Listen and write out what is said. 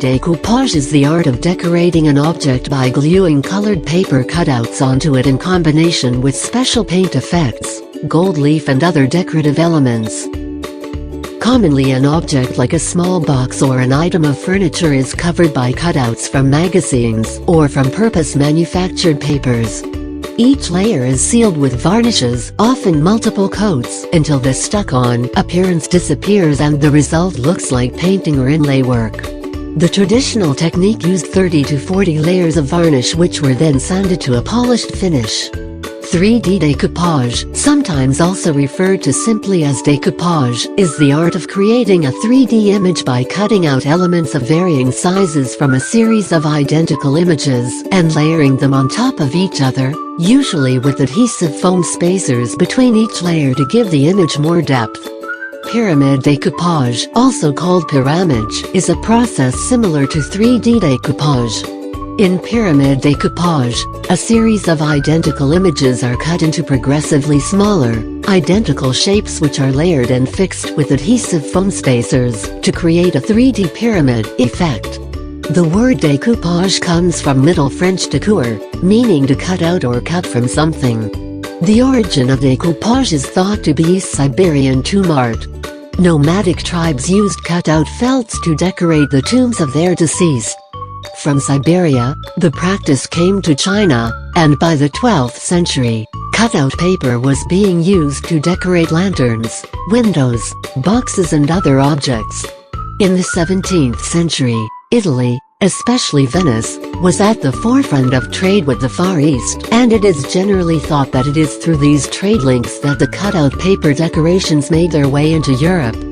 decoupage is the art of decorating an object by gluing colored paper cutouts onto it in combination with special paint effects, gold leaf and other decorative elements. Commonly an object like a small box or an item of furniture is covered by cutouts from magazines or from purpose-manufactured papers. Each layer is sealed with varnishes, often multiple coats, until the stuck-on appearance disappears and the result looks like painting or inlay work. The traditional technique used 30 to 40 layers of varnish which were then sanded to a polished finish. 3D decoupage, sometimes also referred to simply as decoupage, is the art of creating a 3D image by cutting out elements of varying sizes from a series of identical images and layering them on top of each other, usually with adhesive foam spacers between each layer to give the image more depth. Pyramid decoupage, also called pyramage, is a process similar to 3D decoupage. In pyramid decoupage, a series of identical images are cut into progressively smaller, identical shapes which are layered and fixed with adhesive foam spacers to create a 3D pyramid effect. The word découpage comes from Middle French découper, meaning to cut out or cut from something. The origin of découpage is thought to be East Siberian tomb art. Nomadic tribes used cut-out felts to decorate the tombs of their deceased. From Siberia, the practice came to China, and by the 12th century, cutout paper was being used to decorate lanterns, windows, boxes and other objects. In the 17th century, Italy, especially Venice, was at the forefront of trade with the Far East, and it is generally thought that it is through these trade links that the cutout paper decorations made their way into Europe.